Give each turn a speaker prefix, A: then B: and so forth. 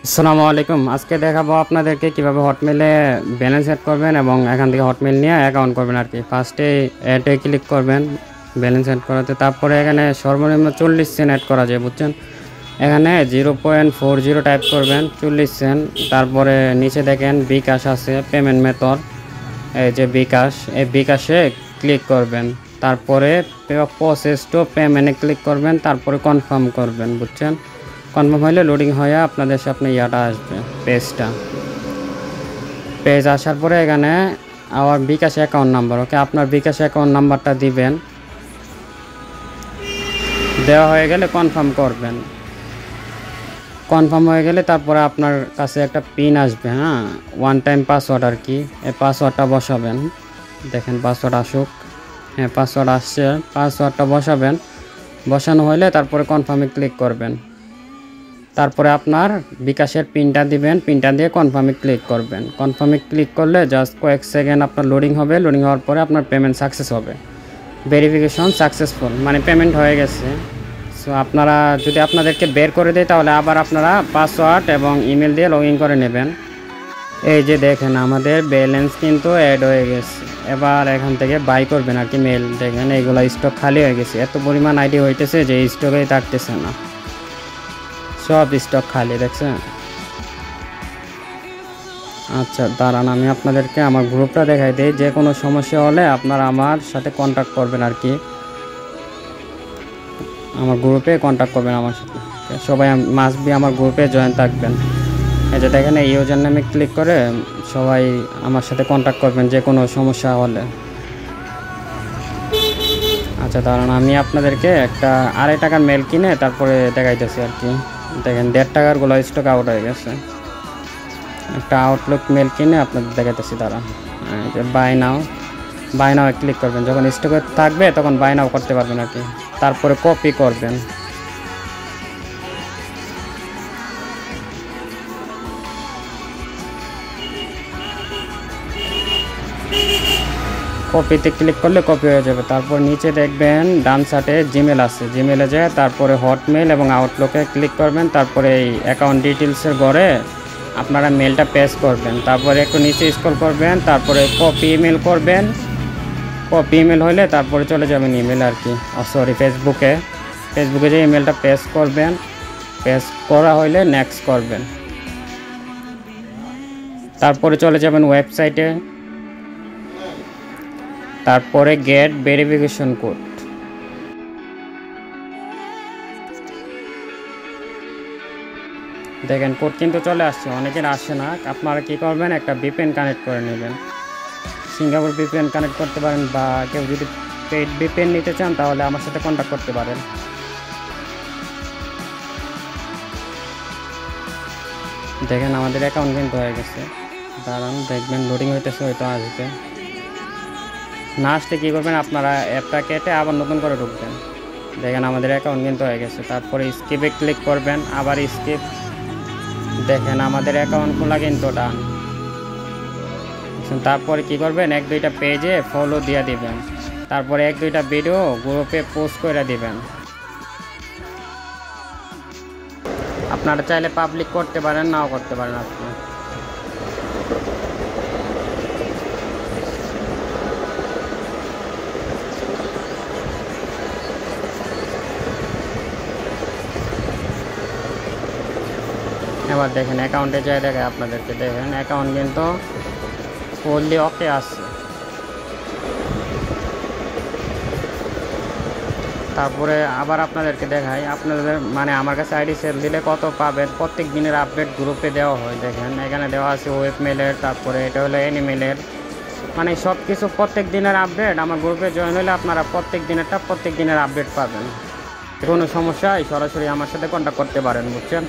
A: আসসালামু আলাইকুম। আজকে দেখাবো আপনাদেরকে কিভাবে হটমেলে ব্যালেন্স অ্যাড করবেন এবং এখান থেকে হটমেল নিয়ে অ্যাকাউন্ট করবেন আর কি। ফার্স্টে অ্যাডে ক্লিক করবেন ব্যালেন্স অ্যাড করাতে, তারপরে এখানে সর্বনিম্ন 40 সেন্ট অ্যাড করা যায়, বুঝছেন। এখানে 0.40 টাইপ করবেন 40 সেন্ট। তারপরে নিচে দেখেন বিকাশ আছে, পেমেন্ট মেথড, এই যে বিকাশ, এই বিকাশে ক্লিক করবেন। তারপরে প্রসেস টু পেমেন্টে ক্লিক করবেন, তারপরে কনফার্ম করবেন, বুঝছেন। কনফার্ম হলে লোডিং হয়ে আপনাদের সামনে ইয়াটা আসবে, পেজ আসার পরে এখানে আমার বিকাশ অ্যাকাউন্ট নাম্বার, ওকে আপনার বিকাশ অ্যাকাউন্ট নাম্বারটা দিবেন। দেওয়া হয়ে গেলে কনফার্ম করবেন। কনফার্ম হয়ে গেলে তারপরে আপনার কাছে একটা পিন আসবে, হ্যাঁ, ওয়ান টাইম পাসওয়ার্ড আর কি। এই পাসওয়ার্ডটা বসাবেন, দেখেন পাসওয়ার্ড আসুক। হ্যাঁ, পাসওয়ার্ড আসছে, পাসওয়ার্ডটা বসাবেন। বসানো হলে তারপরে কনফার্মে ক্লিক করবেন। তারপরে আপনার বিকাশের পিনটা দিবেন, পিনটা দিয়ে কনফার্মে ক্লিক করবেন। কনফার্মে ক্লিক করলে জাস্ট কয়েক সেকেন্ড আপনার লোডিং হবে। লোডিং হওয়ার পরে আপনার পেমেন্ট সাকসেস হবে, ভেরিফিকেশন সাকসেসফুল, মানে পেমেন্ট হয়ে গেছে। সো আপনারা যদি আপনাদেরকে বের করে দেয় তাহলে আবার আপনারা পাসওয়ার্ড এবং ইমেল দিয়ে লগ ইন করে নেবেন। এই যে দেখেন আমাদের ব্যালেন্স কিন্তু অ্যাড হয়ে গেছে। এবার এখান থেকে বাই করবেন আর কি মেল। দেখেন এইগুলো স্টক খালি হয়ে গেছে, এত পরিমাণ আইডি হইতেছে যে স্টকেই থাকতেছে না, সব স্টক খালি, দেখছেন। আচ্ছা দাঁড়ান, আমি আপনাদেরকে আমার গ্রুপটা দেখাই দিই। যে কোনো সমস্যা হলে আপনারা আমার সাথে কন্ট্যাক্ট করবেন আর কি, আমার গ্রুপে কন্ট্যাক্ট করবেন আমার সাথে। সবাই মাস্ট বি আমার গ্রুপে জয়েন থাকবেন। এই যে দেখেন এই ইউজার নামে ক্লিক করে সবাই আমার সাথে কন্ট্যাক্ট করবেন যে কোনো সমস্যা হলে। আচ্ছা দাঁড়ান, আমি আপনাদেরকে একটা 2.5 টাকার মেল কিনে তারপরে দেখাইতেছি আর কি। দেখেন 1.5 টাকারগুলো স্টক আউট হয়ে গেছে। একটা আউটলুক মেল কিনে আপনাদের দেখাইতেছি, দাঁড়ান। যে বাই নাও ক্লিক করবেন। যখন স্টকে থাকবে তখন বাই নাও করতে পারবেন আর কি। তারপরে কপি করবেন, কপিতে ক্লিক করলে কপি হয়ে যাবে। তারপর নিচে দেখবেন ডান সাইডে জিমেল আছে, জিমেলে যায় তারপরে হটমেল এবং আউটলুকে ক্লিক করবেন। তারপরে এই অ্যাকাউন্ট ডিটেলসের ঘরে আপনারা মেলটা পেস্ট করবেন। তারপরে একটু নিচে স্ক্রল করবেন, তারপরে কপি ইমেল করবেন। কপি ইমেল হলে তারপরে চলে যাবেন ইমেল আর কি, ফেসবুকে যে ইমেলটা পেস্ট করবেন। পেস্ট করা হলে নেক্সট করবেন। তারপরে চলে যাবেন ওয়েবসাইটে, তারপরে গেট ভেরিফিকেশন কোড। দেখেন কোড কিন্তু চলে আসছে, অনেকের আসে না। আপনারা কি করবেন, একটা ভিপিএন কানেক্ট করে নেবেন। সিঙ্গাপুর ভিপিএন কানেক্ট করতে পারেন, বা কেউ যদি পেইড ভিপিএন নিতে চান তাহলে আমার সাথে কন্ট্যাক্ট করতে পারেন। দেখেন আমাদের অ্যাকাউন্ট কিন্তু হয়ে গেছে। দাঁড়ান দেখবেন লোডিং হইতেছে, হয়তো আসবে। না আসলে কী করবেন, আপনারা অ্যাপটা কেটে আবার নতুন করে ঢুকবেন। দেখেন আমাদের অ্যাকাউন্ট কিন্তু হয়ে গেছে। তারপরে স্কিপে ক্লিক করবেন, আবার স্কিপ। দেখেন আমাদের অ্যাকাউন্ট খোলা কিন্তু ডান। তারপরে কি করবেন, 1-2টা পেজে ফলো দিয়ে দিবেন। তারপরে 1-2টা ভিডিও গ্রুপে পোস্ট করে দিবেন। আপনারা চাইলে পাবলিক করতে পারেন, নাও করতে পারেন আপনি। এবার দেখেন অ্যাকাউন্টে যাই দেখে আপনাদেরকে, দেখেন অ্যাকাউন্ট কিন্তু ফুললি ওকে আছে। তারপরে আবার আপনাদেরকে দেখাই, আপনাদের মানে আমার কাছে আইডি সেল দিলে কত পাবেন। প্রত্যেক দিনের আপডেট গ্রুপে দেওয়া হয়। দেখেন এখানে দেওয়া আছে ওয়েব মেলের, তারপরে এটা হলো অ্যানিমেলের, মানে সব কিছু প্রত্যেক দিনের আপডেট। আমার গ্রুপে জয়েন হলে আপনারা প্রত্যেক দিনের আপডেট পাবেন। কোনো সমস্যায় সরাসরি আমার সাথে কন্ট্যাক্ট করতে পারেন, বুঝছেন।